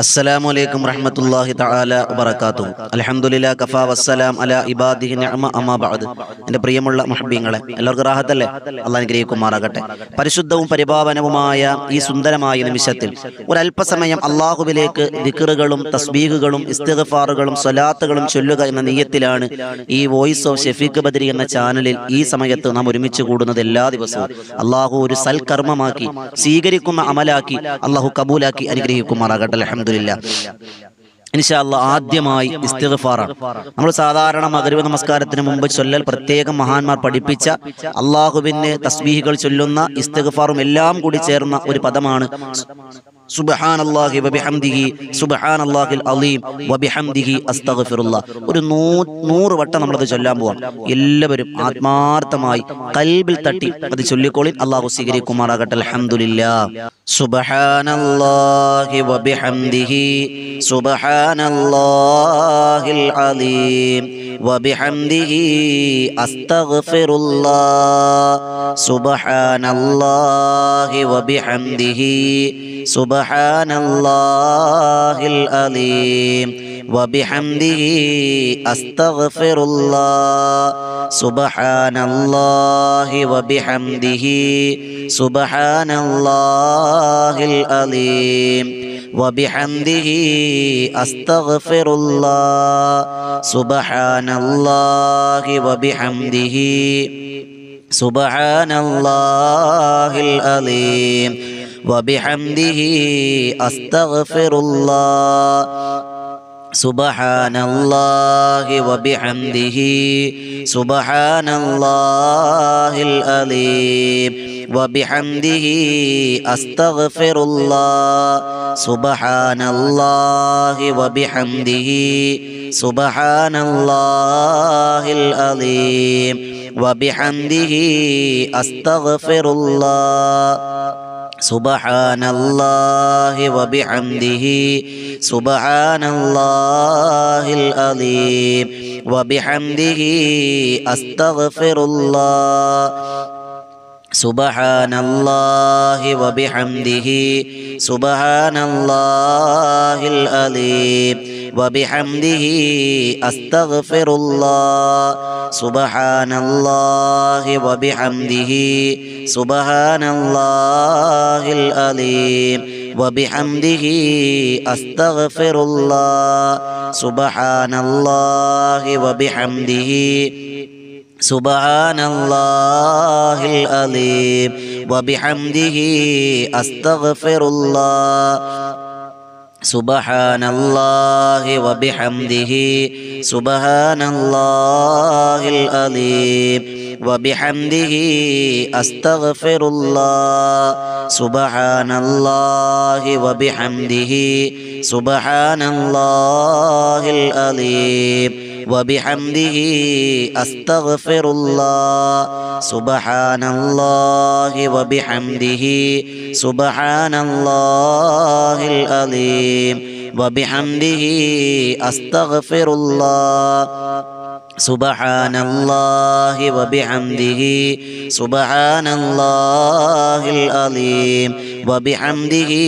അസ്സലാമു റഹ്മത്തുള്ളാഹി തആല വബറകാതുഹു. അൽഹംദുലില്ലാ കഫാ വസ്സലാം അലാ ഇബാദിഹി നിഅമ അമ്മാ ബഅദ്. എൻ്റെ പ്രിയമുള്ള മുഹബ്ബീങ്ങളെ, എല്ലാവർക്കും റാഹത്തല്ലേ? അല്ലാഹ് അനുഗ്രഹിക്കുമാറാകട്ടെ. പരിശുദ്ധവും പരിപാവനവുമായ ഈ സുന്ദരമായ നിമിഷത്തിൽ ഒരല്പസമയം അല്ലാഹുവിലേക്ക് ദിക്റുകളും തസ്ബീഹുകളും ഇസ്തിഗ്ഫാറുകളും സ്വലാത്തുകളും ചൊല്ലുക എന്ന നിയ്യത്തിലാണ് ഈ വോയിസ് ഓഫ് ഷഫീഖ് ബദരി എന്ന ചാനലിൽ ഈ സമയത്ത് നാം ഒരുമിച്ച് കൂടുന്നത്. എല്ലാ ദിവസവും അല്ലാഹു ഒരു സൽക്കർമ്മമാക്കി സ്വീകരിക്കുന്ന അമലാക്കി അല്ലാഹു കബൂലാക്കി അനുഗ്രഹിക്കുമാറാകട്ടെ. അൽഹംദുലില്ലാ. ഇൻഷാ അല്ലാഹ് ആദ്യമായി ഇസ്തിഗ്ഫാറാണ്. നമ്മൾ സാധാരണ മഗ്രിബ് നമസ്കാരത്തിന് മുമ്പ് ചൊല്ലൽ പ്രത്യേകം മഹാന്മാർ പഠിപ്പിച്ച അല്ലാഹുവിന് തസ്ബീഹുകൾ ചൊല്ലുന്ന ഇസ്തിഗ്ഫാറും എല്ലാം കൂടി ചേർന്ന ഒരു പദമാണ് സുബ്ഹാനല്ലാഹി വബിഹംദിഹി സുബ്ഹാനല്ലാഹിൽ അലീം വബിഹംദിഹി അസ്തഗ്ഫിറുല്ലാഹ്. ഒരു 100 വട്ടം നമ്മളത് ചൊല്ലാൻ പോവാം. എല്ലാവരും ആത്മാർത്ഥമായി ഖൽബിൽ തട്ടി അത് ചൊല്ലിക്കോളിൻ. അല്ലാഹു സ്വീകരിക്കുമാറാകട്ടെ. അൽഹംദുലില്ലാഹ്. സുബ്ഹാനല്ലാഹി വബിഹംദിഹി സുബ്ഹാനല്ലാഹിൽ അലീം വബിഹംദിഹി അസ്തഗ്ഫിറുല്ലാഹ്. സുബ്ഹാനല്ലാഹി വബിഹംദിഹി സുബ്ഹാനല്ലാഹിൽ അലീം വബിഹംദിഹി അസ്തഗ്ഫിറുല്ലാഹ്. സുബ്ഹാനല്ലാഹി വബിഹംദിഹി സുബ്ഹാനല്ലാഹിൽ അലീം വബിഹംദിഹി അസ്തഗ്ഫിറുല്ലാഹ്. സുബ്ഹാനല്ലാഹി വബിഹംദിഹി സുബ്ഹാനല്ലാഹിൽ അലീം വബിഹംദിഹി അസ്തഗ്ഫിറുല്ലാഹ്. സുബ്ഹാനല്ലാഹി വബിഹംദിഹി സുബ്ഹാനല്ലാഹിൽ അലീം വബിഹംദിഹി അസ്തഗ്ഫിറുല്ലാഹ്. സുബ്ഹാനല്ലാഹി വബിഹംദിhi സുബ്ഹാനല്ലാഹിൽ അലീം വബിഹംദിhi അസ്തഗ്ഫിറുല്ലാഹ്. സുബ്ഹാനല്ലാഹി വബിഹംദിhi സുബ്ഹാനല്ലാഹിൽ അലീം വബിഹംദിhi അസ്തഗ്ഫിറുല്ലാഹ്. സുബ്ഹാനല്ലാഹി വബിഹംദിhi സുബ്ഹാനല്ലാഹിൽ അലീം വബിഹംദിhi അസ്തഗ്ഫിറുല്ലാഹ്. സുബ്ഹാനല്ലാഹി വബിഹംദിhi സുബ്ഹാനല്ലാഹിൽ അലീം വബിഹംദിhi അസ്തഗ്ഫിറുല്ലാഹ്. സുബ്ഹാനല്ലാഹി വബിഹംദിhi സുബ്ഹാനല്ലാഹിൽ അലീം വബിഹംദിhi അസ്തഗ്ഫിറുല്ലാഹ്. സുബ്ഹാനല്ലാഹി വബിഹംദിhi സുബ്ഹാനല്ലാഹിൽ അലീം വബിഹംദിhi അസ്തഗ്ഫിറുല്ലാഹ്. സുബ്ഹാനല്ലാഹി വബിഹംദിhi സുബ്ഹാനല്ലാഹിൽ അലീം വബിഹംദിhi അസ്തഗ്ഫിറുല്ലാഹ്. സുബ്ഹാനല്ലാഹി വബിഹംദിhi സുബ്ഹാനല്ലാഹിൽ അലീം വബിഹംദിhi അസ്തഗ്ഫിറുല്ലാഹ്. സുബ്ഹാനല്ലാഹി വബിഹംദിhi സുബ്ഹാനല്ലാഹിൽ അലീം വബിഹംദിhi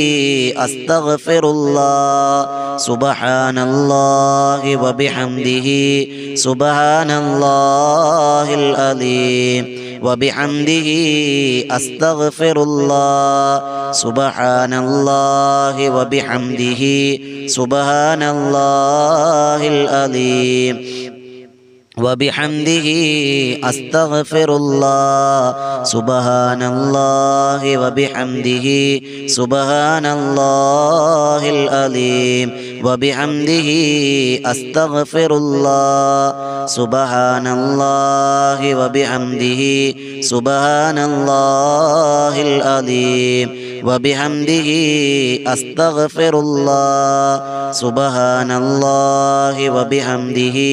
അസ്തഗ്ഫിറുല്ലാഹ്. സുബ്ഹാനല്ലാഹി വബിഹംദിhi സുബ്ഹാനല്ലാഹിൽ അലീം വബിഹംദിhi അസ്തഗ്ഫിറുല്ലാഹ്. സുബ്ഹാനല്ലാഹി വബിഹംദിhi സുബ്ഹാനല്ലാഹിൽ അലീം വബിഹംദിhi അസ്തഗ്ഫിറുല്ലാഹ്. സുബ്ഹാനല്ലാഹി വബിഹംദിhi സുബ്ഹാനല്ലാഹിൽ അലീം വബിഹംദിhi അസ്തഗ്ഫിറുല്ലാഹ്. സുബ്ഹാനല്ലാഹി വബിഹംദിhi സുബ്ഹാനല്ലാഹിൽ അലീം വബിഹംദിhi അസ്തഗ്ഫിറുല്ലാഹ്. സുബ്ഹാനല്ലാഹി വബിഹംദിhi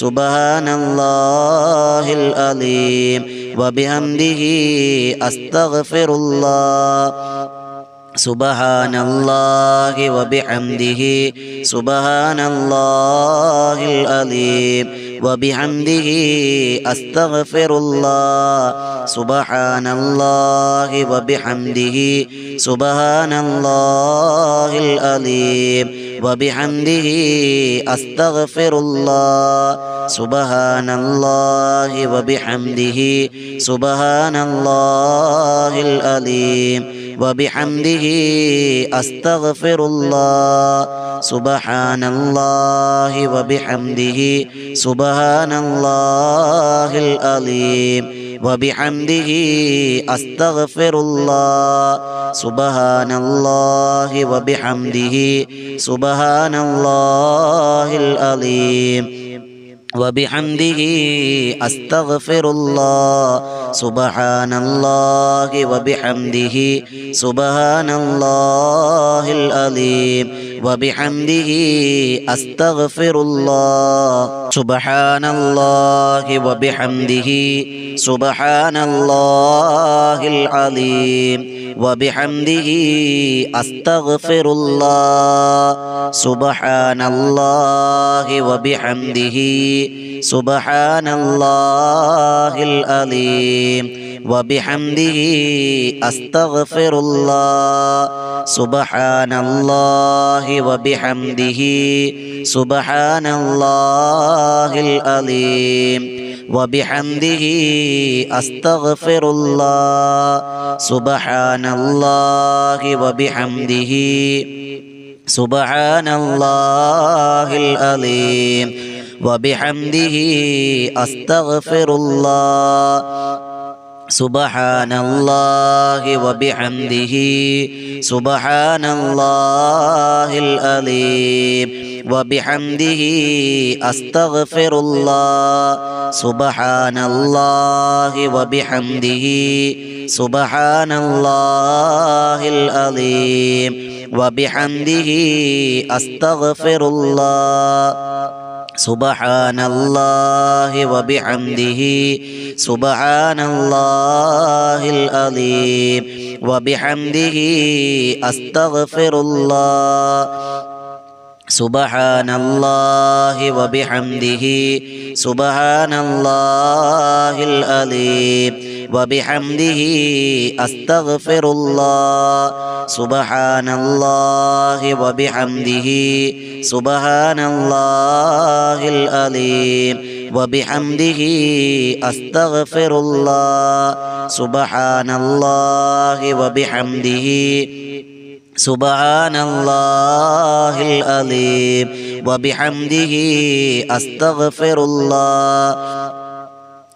സുബ്ഹാനല്ലാഹിൽ അലീം വബിഹംദിhi അസ്തഗ്ഫിറുല്ലാഹ്. സുബ്ഹാനല്ലാഹി വബിഹംദിhi സുബ്ഹാനല്ലാഹിൽ അലീം وبحمده أستغفر الله سبحان الله وبحمده سبحان الله العظيم وبحمده أستغفر الله سبحان الله وبحمده سبحان الله العظيم وبحمده أستغفر الله سبحان الله وبحمده سبحان الله العظيم وبحمده أستغفر الله سبحان الله وبحمده سبحان الله العظيم وبحمده أستغفر الله سبحان الله وبحمده سبحان الله العظيم وبحمده أستغفر الله سبحان الله وبحمده سبحان الله العظيم وبحمده أستغفر الله سبحان الله وبحمده سبحان الله العظيم وبحمده أستغفر الله سبحان الله وبحمده سبحان الله العظيم وبحمده أستغفر الله سبحان الله وبحمده سبحان الله العظيم وبحمده أستغفر الله سبحان الله وبحمده سبحان الله العظيم وبحمده أستغفر الله سبحان الله وبحمده سبحان الله العظيم وبحمده أستغفر الله سبحان الله وبحمده سبحان الله العظيم وبحمده أستغفر الله سبحان الله وبحمده سبحان الله العظيم وبحمده أستغفر الله سبحان الله وبحمده سبحان الله العظيم وبحمده أستغفر الله سبحان الله وبحمده سبحان الله العظيم وبحمده أستغفر الله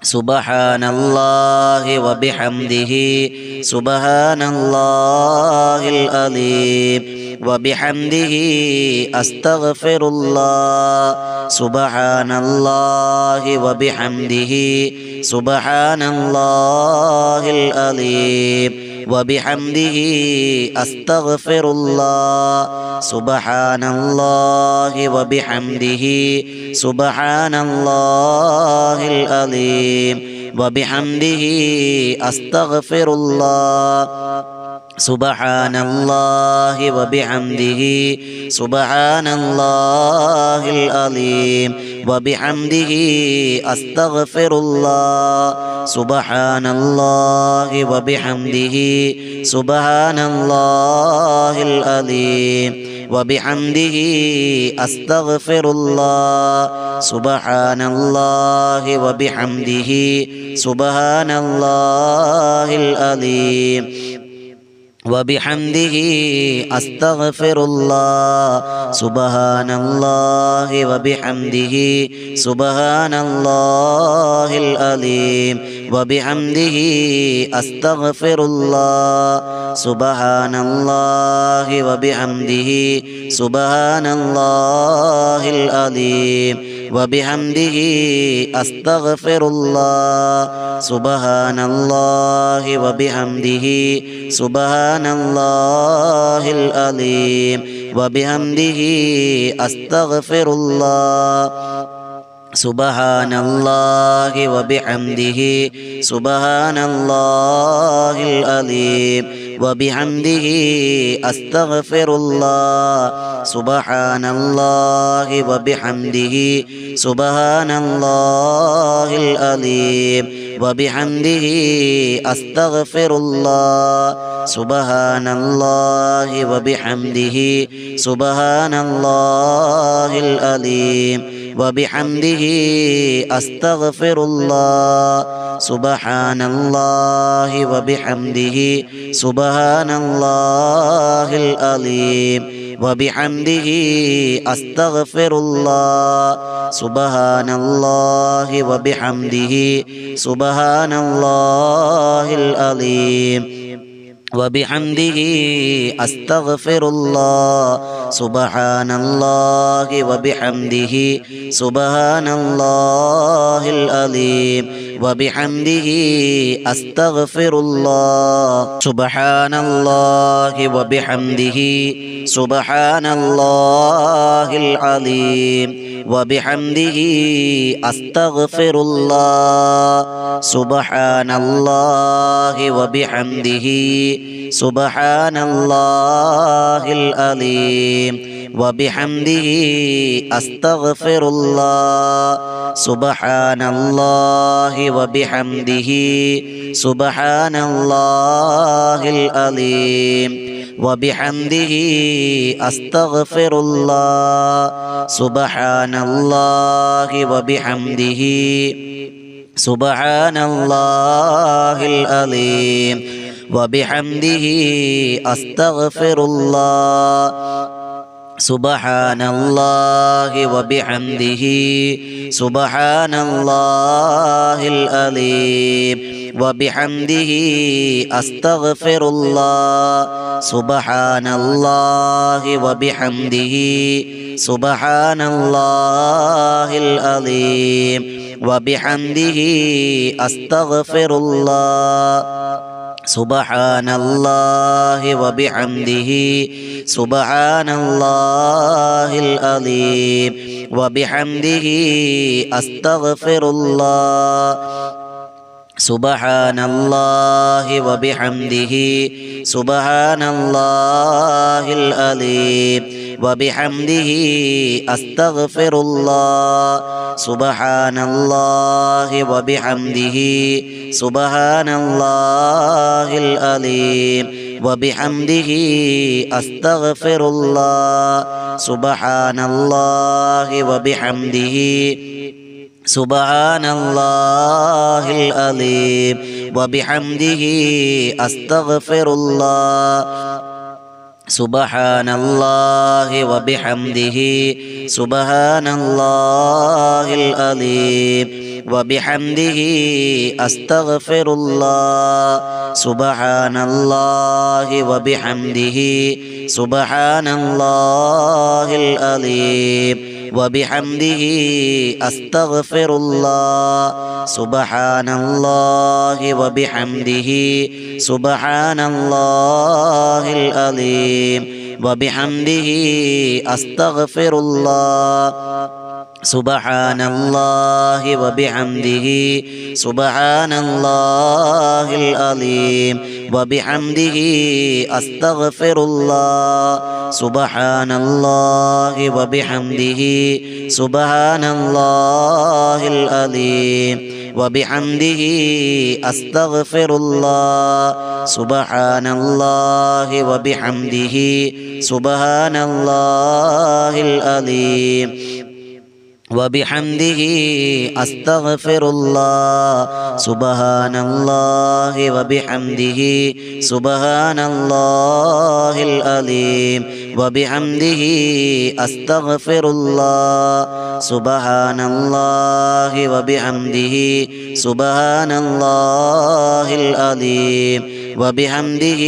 سبحان الله وبحمده سبحان الله العظيم وبحمده أستغفر الله سبحان الله وبحمده سبحان الله العظيم وبحمده أستغفر الله سبحان الله وبحمده سبحان الله العظيم وبحمده أستغفر الله سبحان الله وبحمده سبحان الله العظيم وبحمده أستغفر الله سبحان الله وبحمده سبحان الله العظيم وبحمده أستغفر الله سبحان الله وبحمده سبحان الله العظيم وبحمده أستغفر الله سبحان الله وبحمده سبحان الله العظيم وبحمده أستغفر الله سبحان الله وبحمده سبحان الله العظيم وبحمده أستغفر الله سبحان الله وبحمده سبحان الله العظيم وبحمده أستغفر الله سبحان الله وبحمده سبحان الله العظيم وبحمده أستغفر الله سبحان الله وبحمده سبحان الله العظيم وبحمده أستغفر الله سبحان الله وبحمده سبحان الله العظيم وبحمده أستغفر الله سبحان الله وبحمده سبحان الله العظيم وبحمده أستغفر الله سبحان الله وبحمده سبحان الله العظيم وبحمده أستغفر الله سبحان الله وبحمده سبحان الله العظيم وبحمده أستغفر الله سبحان الله وبحمده سبحان الله العظيم وبحمده أستغفر الله سبحان الله وبحمده سبحان الله العظيم وبحمده أستغفر الله سبحان الله وبحمده سبحان الله العظيم وبحمده أستغفر الله سبحان الله وبحمده سبحان الله العظيم وبحمده أستغفر الله سبحان الله وبحمده سبحان الله العظيم وبحمده أستغفر الله سبحان الله وبحمده سبحان الله العظيم وبحمده أستغفر الله سبحان الله وبحمده سبحان الله العظيم وبحمده أستغفر الله سبحان الله وبحمده سبحان الله العظيم وبحمده أستغفر الله سبحان الله وبحمده سبحان الله العظيم وبحمده أستغفر الله سبحان الله وبحمده سبحان الله العظيم وبحمده أستغفر الله سبحان الله وبحمده سبحان الله العظيم وبحمده أستغفر الله سبحان الله وبحمده سبحان الله العظيم وبحمده أستغفر الله سبحان الله وبحمده سبحان الله العظيم وبحمده أستغفر الله سبحان الله وبحمده سبحان الله العظيم وبحمده أستغفر الله سبحان الله وبحمده سبحان الله العظيم وبحمده أستغفر الله سبحان الله وبحمده سبحان الله العظيم وبحمده أستغفر الله سبحان الله وبحمده سبحان الله العظيم وبحمده أستغفر الله سبحان الله وبحمده سبحان الله العظيم وبحمده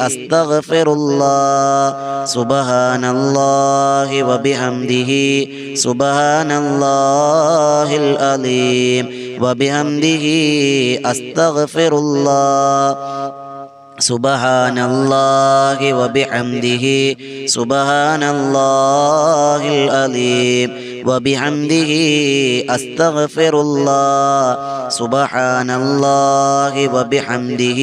أستغفر الله سبحان الله وبحمده سبحان الله العظيم وبحمده أستغفر الله سبحان الله وبحمده سبحان الله العظيم وبحمده أستغفر الله سبحان الله وبحمده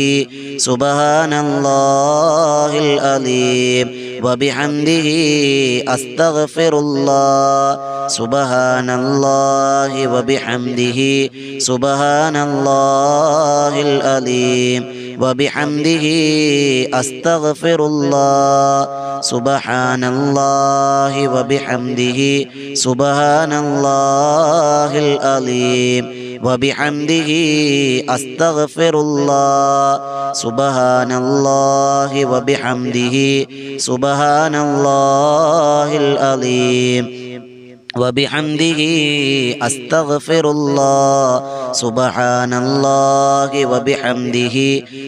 سبحان الله العظيم وبحمده أستغفر الله سبحان الله وبحمده سبحان الله العظيم وبحمده أستغفر الله سبحان الله وبحمده سبحان الله العظيم وبحمده أستغفر الله سبحان الله وبحمده سبحان الله العظيم وبحمده أستغفر الله سبحان الله وبحمده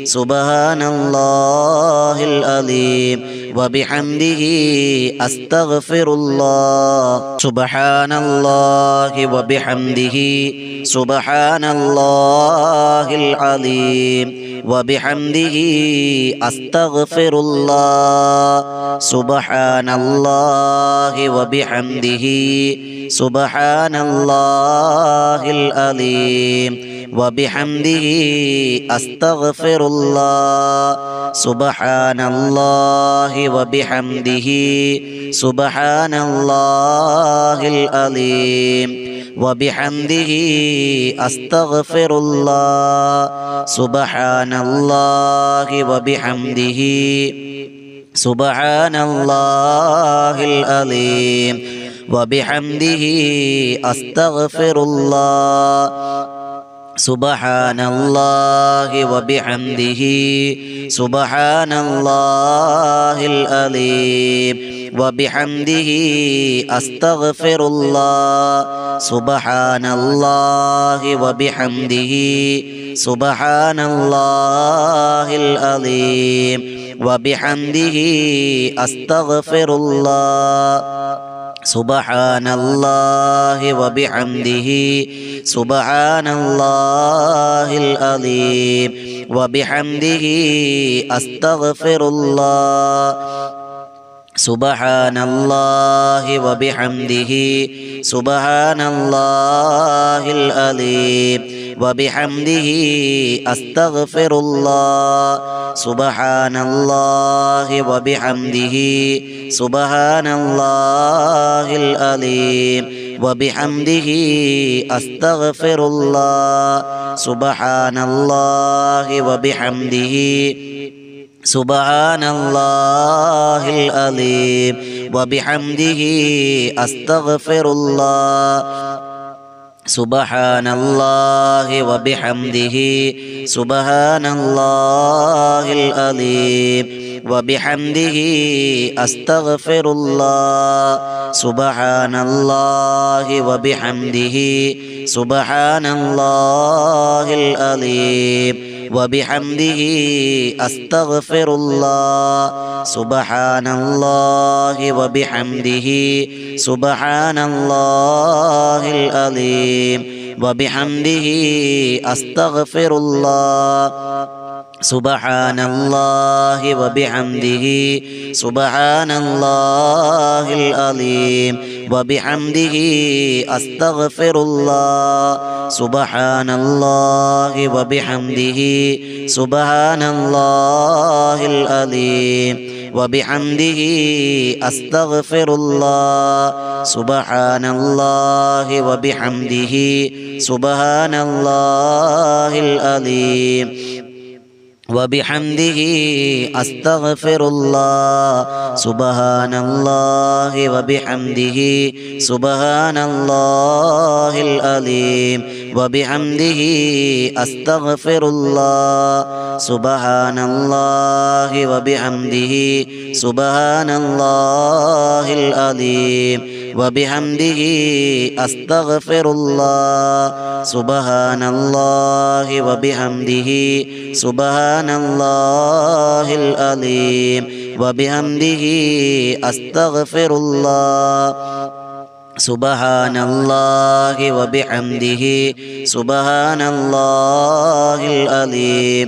سبحان الله العظيم وبحمده أستغفر الله سبحان الله وبحمده سبحان الله العظيم وبحمده أستغفر الله سبحان الله وبحمده سبحان الله العظيم وبحمده أستغفر الله سبحان الله وبحمده سبحان الله العظيم وبحمده أستغفر الله سبحان الله وبحمده سبحان الله العظيم وبحمده أستغفر الله سبحان الله وبحمده سبحان الله العظيم وبحمده أستغفر الله سبحان الله وبحمده سبحان الله العظيم وبحمده أستغفر الله سبحان الله وبحمده سبحان الله العظيم وبحمده أستغفر الله سبحان الله وبحمده سبحان الله العظيم وبحمده أستغفر الله سبحان الله وبحمده سبحان الله العظيم وبحمده أستغفر الله سبحان الله وبحمده سبحان الله العظيم وبحمده أستغفر الله سبحان الله وبحمده سبحان الله العظيم وبحمده أستغفر الله سبحان الله وبحمده سبحان الله العظيم وبحمده أستغفر الله سبحان الله وبحمده سبحان الله العظيم وبحمده أستغفر الله سبحان الله وبحمده سبحان الله العظيم وبحمده أستغفر الله سبحان الله وبحمده سبحان الله العظيم وبحمده أستغفر الله سبحان الله وبحمده سبحان الله العظيم وبحمده أستغفر الله سبحان الله وبحمده سبحان الله العظيم وبحمده أستغفر الله سبحان الله وبحمده سبحان الله العظيم وبحمده أستغفر الله سبحان الله وبحمده سبحان الله العظيم وبحمده أستغفر الله سبحان الله وبحمده سبحان الله العظيم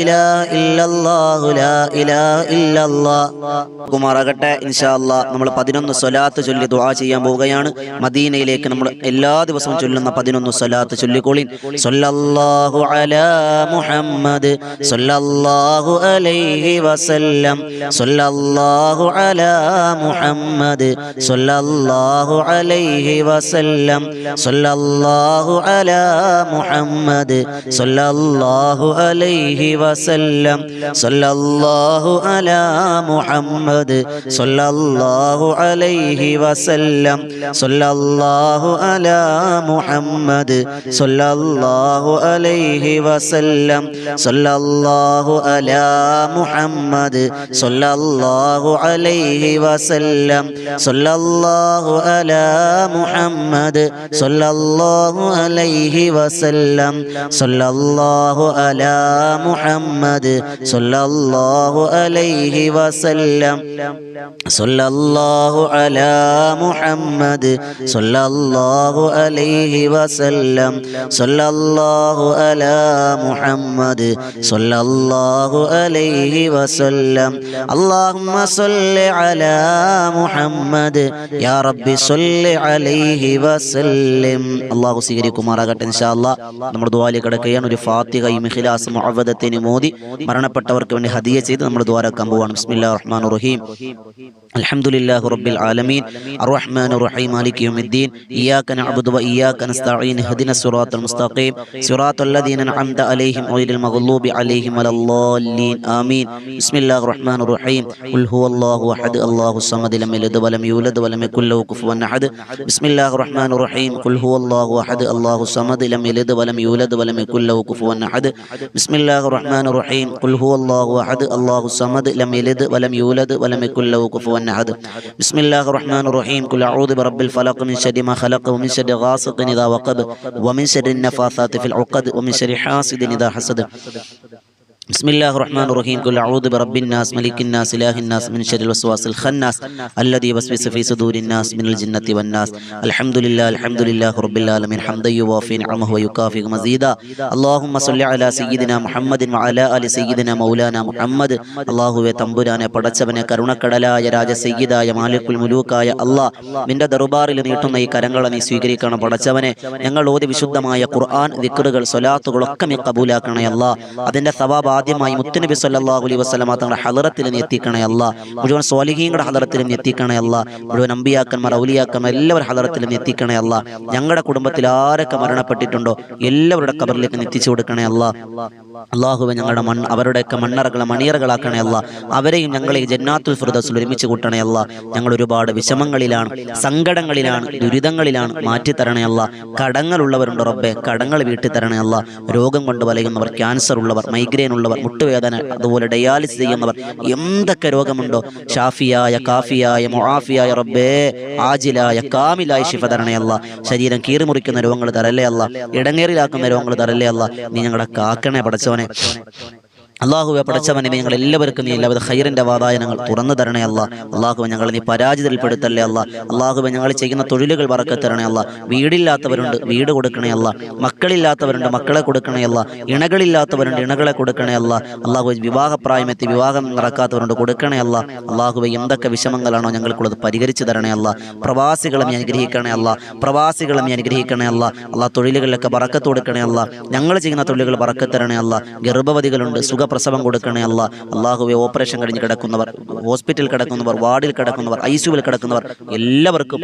ഇലാഹ ഇല്ലല്ലാഹു ലാ ഇലാഹ ഇല്ലല്ലാഹ്. കുമാറാകട്ടെ. ഇൻഷാ അല്ലാഹ് നമ്മൾ 11 സ്വലാത്ത് ചൊല്ലി ദുആ ചെയ്യാൻ പോവുകയാണ്. മദീനയിലേക്ക് നമ്മൾ എല്ലാ ദിവസവും ചൊല്ലുന്ന 11 സ്വലാത്ത് ചൊല്ലിക്കോളിൻ. സല്ലല്ലാഹു അലാ മുഹമ്മദ് സല്ലല്ലാഹു അലൈഹി വസല്ലം സല്ലല്ലാഹു അലാ മുഹമ്മദ് സല്ലല്ലാഹു അലൈഹി വസല്ലം സല്ലല്ലാഹു അലാ മുഹമ്മദ് സല്ലല്ലാഹു അലൈഹി വസല്ലം സല്ലല്ലാഹു അലാ മുഹമ്മദ് സല്ലല്ലാഹു അലൈഹി വസല്ലം സല്ലല്ലാഹു അലാ മുഹമ്മദ് സല്ലല്ലാഹു അലൈഹി വസല്ലം സല്ലല്ലാഹു അലാ മുഹമ്മദ് സല്ലല്ലാഹു അലൈഹി വസല്ലം സല്ലല്ലാഹു അലാ മുഹമ്മദ് സല്ലല്ലാഹു അലൈഹി വസല്ലം സല്ലല്ലാഹു അലാ മുഹമ്മദ് സല്ലല്ലാഹു അലൈഹി വസല്ലം സല്ലല്ലാഹു അലാ മുഹമ്മദ് സല്ലല്ലാഹു അലൈഹി വസല്ലം സല്ലല്ലാഹു അലാ മുഹമ്മദ് സല്ലല്ലാഹു അലൈഹി വസല്ലം. അല്ലാഹുമ്മ സ്വല്ലി അലാ മുഹമ്മദ് യാ റബ്ബി സ്വല്ലി അലൈഹി വസല്ലം. അല്ലാഹു സ്വീകരിക്കുമാറാകട്ടെ. ഇൻഷാ അല്ലാഹ് നമ്മൾ ദുആയിലേക്ക് കടക്കുകയാണ്. ഒരു ഫാത്തിഹയും ഇഖ്ലാസും മുഅവ്വദത്തിനും മോദി മരണപ്പെട്ടവർക്ക് വേണ്ടി ഹദിയ ചെയ്ത് നമ്മൾ ദുആരക്കാൻ പോവാണ്. ബിസ്മില്ലാഹിർ റഹ്മാനിർ റഹീം. അൽഹംദുലില്ലാഹി റബ്ബിൽ ആലമീൻ അർറഹ്മാനിർ റഹീം മാലികി യൗമിദ്ദീൻ ഇയ്യാക നഅ്ബുദു വ ഇയ്യാക നസ്തഈൻ ഇഹ്ദിനസ് സിറാത്തൽ മുസ്തഖീം സിറാത്തൽ ലദീന അൻഅംത അലൈഹിം ഗൈറിൽ മഗ്ളൂബി അലൈഹിം വലദ്ദാല്ലീൻ ആമീൻ. ബിസ്മില്ലാഹിർ റഹ്മാനിർ റഹീം. ഖുൽ ഹുവല്ലാഹു അഹദ് അല്ലാഹുസ് സമദ് ലം യലിദ് വലം യൂലദ് വലം യകുൽ ലഹു കുഫുവൻ അഹദ്. ബിസ്മില്ലാഹിർ റഹ്മാനിർ റഹീം. ഖുൽ ഹുവല്ലാഹു അഹദ് അല്ലാഹുസ് സമദ് ലം യലിദ് വലം യൂലദ് വലം യകുൽ ലഹു കുഫുവൻ അഹദ്. ബിസ്മില്ലാഹിർ റഹ്മാനിർ റഹീം. ഖുൽ ഹുവല്ലാഹു അഹദ് അല്ലാഹുസ് സമദ് ലം യലിദ് വലം യൂലദ് വലം യകുൽ ലഹു കുഫുവൻ അഹദ്. ബിസ്മില്ലാഹിർ റഹ്മാനിർ റഹീം. ഖുൽ അഊദു ബിറബ്ബിൽ ഫലഖ് മിൻ ശർരി മാ ഖലഖ വമിൻ ശർരി ഗാസിഖിൻ ഇദാ വഖബ വമിൻ ശർരി നഫാസാതി ഫിൽ ഉഖദ് വമിൻ ശർരി ഹാസിദിൻ ഇദാ ഹസദ. ബിസ്മില്ലാഹിർ റഹ്മാനിർ റഹീം. ഖുൽ അഊദു ബിറബ്ബിൻ നാസ് മലിക്കിൻ നാസ് ഇലാഹിൻ നാസ് മിൻ ശർരിൽ വസ്വാസിൽ ഖന്നാസ് അല്ലദീ യുവസ്വിസു ഫീ സുദൂരിൻ നാസ് മിനൽ ജിന്നത്തി വൻ നാസ്. അൽഹംദുലില്ലാഹി റബ്ബിൽ ആലമീൻ ഹംദൻ യുവാഫി നിഅമഹു വയുകാഫി മസീദ. അല്ലാഹുമ്മ സ്വല്ലി അലാ സയ്യിദിനാ മുഹമ്മദിൻ വഅലാ ആലി സയ്യിദിനാ മൗലാനാ മുഹമ്മദ്. അല്ലാഹുവേ തമ്പുരാനെ പടച്ചവനെ കരുണക്കടലായ രാജസയ്യിദായ മാലിക്കുൽ മുലൂക്കായ അല്ലാഹ്, നിന്റെ ദർബാറിൽ നീട്ടുന്ന ഈ കരങ്ങളെ നീ സ്വീകരിക്കണം പടച്ചവനെ. ഞങ്ങൾ ഓതി വിശുദ്ധമായ ഖുർആൻ, ദിക്റുകൾ, സ്വലാത്തുകളൊക്കെ നീ കബൂലാക്കണേ അല്ലാഹ്. അതിന്റെ സവാബ് ആദ്യമായി മുത്തുനബി സല്ലല്ലാഹു അലൈഹി വസല്ലമ തങ്ങളുടെ ഹളറത്തിൽ നീ എത്തിക്കണേ അല്ലാഹ്. മുഴുവൻ സ്വാലിഹീങ്ങളുടെ ഹളറത്തിൽ നീ എത്തിക്കണേ അല്ലാഹ്. മുഴുവൻ അമ്പിയാക്കന്മാർ, ഔലിയാക്കന്മാർ എല്ലാവരും ഹളറത്തിൽ നീ എത്തിക്കണേ അല്ലാഹ്. ഞങ്ങളുടെ കുടുംബത്തിൽ ആരൊക്കെ മരണപ്പെട്ടിട്ടുണ്ടോ എല്ലാവരുടെ ഖബറിലേക്ക് നീ എത്തിച്ചു കൊടുക്കണേ അല്ലാഹ്. അല്ലാഹുവേ ഞങ്ങളുടെ അവരുടെയൊക്കെ മണ്ണറകളെ മണിയറകളാക്കണേ അല്ലാഹ്. അവരെയും ഞങ്ങളെ ജന്നാത്തുൽ ഫിർദൗസിൽ ഒരുമിച്ച് കൂട്ടണേ അല്ലാഹ്. ഞങ്ങൾ ഒരുപാട് വിഷമങ്ങളിലാണ്, സങ്കടങ്ങളിലാണ്, ദുരിതങ്ങളിലാണ്. മാറ്റിത്തരണേ അല്ലാഹ്. കടങ്ങളുള്ളവരുണ്ട് റബ്ബേ, കടങ്ങൾ വീട്ടി തരണേ അല്ലാഹ്. രോഗം കൊണ്ട് വലയുന്നവർ, ക്യാൻസർ ഉള്ളവർ, മൈഗ്രെയിൻ ഉള്ളവർ, മുട്ടുവേദന, അതുപോലെ ഡയാലിസിസ് ചെയ്യുന്നവർ, എന്തൊക്കെ രോഗമുണ്ടോ ഷാഫിയായ, കാഫിയായ, മുആഫിയായ റബ്ബേ, ആജിലായ, കാമിലായ ശിഫ തരണേ അല്ലാഹ്. ശരീരം കീറിമുറിക്കുന്ന രോഗങ്ങൾ തരല്ലേ അല്ലാഹ്. ഇടങ്ങേറിലാക്കുന്ന രോഗങ്ങൾ തരല്ലേ അല്ലാഹ്. നീ ഞങ്ങളുടെ കാക്കണേ പടച്ചവനെ. അള്ളാഹുവെ പടച്ചവനെ, ഞങ്ങൾ എല്ലാവർക്കും നീ എല്ലാവിധ ഖൈറിന്റെ വാതായനങ്ങൾ തുറന്നു തരണേ അല്ലാഹ്. അള്ളാഹുവെ ഞങ്ങൾ നീ പരാജിതപ്പെടുത്തല്ലേ അല്ലാഹ്. അള്ളാഹുവെ ഞങ്ങൾ ചെയ്യുന്ന തൊഴിലുകൾ ബറക്കത്ത് തരണേ അല്ലാഹ്. വീടില്ലാത്തവരുണ്ട്, വീട് കൊടുക്കണേ അല്ലാഹ്. മക്കളില്ലാത്തവരുണ്ട്, മക്കളെ കൊടുക്കണേ അല്ലാഹ്. ഇണകളില്ലാത്തവരുണ്ട്, ഇണകളെ കൊടുക്കണേ അല്ലാഹ്. അള്ളാഹുവെ വിവാഹപ്രായമെത്തി വിവാഹം നടക്കാത്തവരുണ്ട്, കൊടുക്കണേ അല്ലാഹ്. അള്ളാഹുവെ എന്തൊക്കെ വിഷമങ്ങളാണോ ഞങ്ങൾക്കുള്ളത് പരിഹരിച്ചു തരണേ അല്ലാഹ്. പ്രവാസികളെ നീ അനുഗ്രഹിക്കണേ അല്ലാഹ്. പ്രവാസികളെ നീ അനുഗ്രഹിക്കണേ അല്ലാഹ്. അള്ളാഹ് തൊഴിലുകളിലൊക്കെ ബറക്കത്ത് കൊടുക്കണേ അല്ലാഹ്. ഞങ്ങൾ ചെയ്യുന്ന തൊഴിലുകൾ ബറക്കത്ത് തരണേ അല്ലാഹ്. ഗർഭവതികളുണ്ട്, സുഖപ്രസവം കൊടുക്കണേ അല്ലാഹ്. അള്ളാഹുവെ ഓപ്പറേഷൻ കഴിഞ്ഞ് കിടക്കുന്നവർ, ഹോസ്പിറ്റലിൽ കിടക്കുന്നവർ, വാർഡിൽ കിടക്കുന്നവർ, ഐസിയുവിൽ കിടക്കുന്നവർ എല്ലാവർക്കും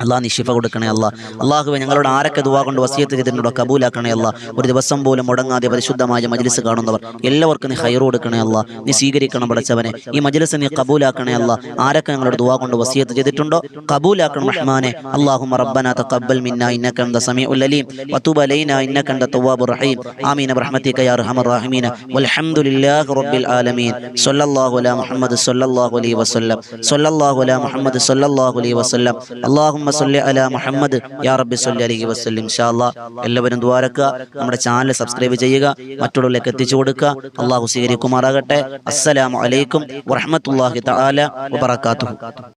അല്ലാഹ് നീ ശിഫ കൊടുക്കണേ അല്ലാഹ്. അള്ളാഹുവെ ഞങ്ങളോട് ആരൊക്കെ ദുആ കൊണ്ട് വസിയത്ത് ചെയ്തിട്ടുണ്ടോ കബൂലാക്കണേ അല്ലാഹ്. ഒരു ദിവസം പോലും മുടങ്ങാതെ പരിശുദ്ധമായ മജ്ലിസ് കാണുന്നവർ എല്ലാവർക്കും നീ ഖൈർ കൊടുക്കണേ അല്ലാഹ്. നീ സ്വീകരിക്കണം പടച്ചവനെ. ഈ മജ്ലിസ് നീ കബൂലാക്കണേ അല്ലാഹ്. ആരൊക്കെ ഞങ്ങളോട് ദുആ കൊണ്ട് വസിയത്ത് ചെയ്തിട്ടുണ്ടോ കബൂലാക്കണം റഹ്മാനെ. അല്ലാഹുമ്മ റബ്ബനാ തഖബ്ബൽ മിന്നാ ഇന്നക അൻത സമീഉൽ അലീം വതുബ് അലൈനാ ഇന്നക അൻത തവ്വാബുർ റഹീം. ആമീൻ ബിറഹ്മതിക യാ അർഹമർ റഹീമീൻ. വൽഹംദുലില്ലാഹി റബ്ബിൽ ആലമീൻ. സ്വല്ലല്ലാഹു അലാ മുഹമ്മദ് സ്വല്ലല്ലാഹു അലൈഹി വസല്ലം. സ്വല്ലല്ലാഹു അലാ മുഹമ്മദ് സ്വല്ലല്ലാഹു അലൈഹി വസല്ലം. അല്ലാഹുമ്മ സ്വല്ലി അലാ മുഹമ്മദ് യാ റബ്ബി സ്വല്ലി അലൈഹി വസല്ലം. ഇൻഷാ അല്ലാഹ് എല്ലാവരും ദുആരക്കുക. നമ്മുടെ ചാനൽ സബ്സ്ക്രൈബ് ചെയ്യുക, മറ്റുള്ളവരിലേക്ക് എത്തിച്ചു കൊടുക്കുക. അല്ലാഹു സ്വീകരിക്കുമാറാകട്ടെ. അസ്സലാമു അലൈക്കും വറഹ്മത്തുള്ളാഹി തആല വബറകാതുഹു.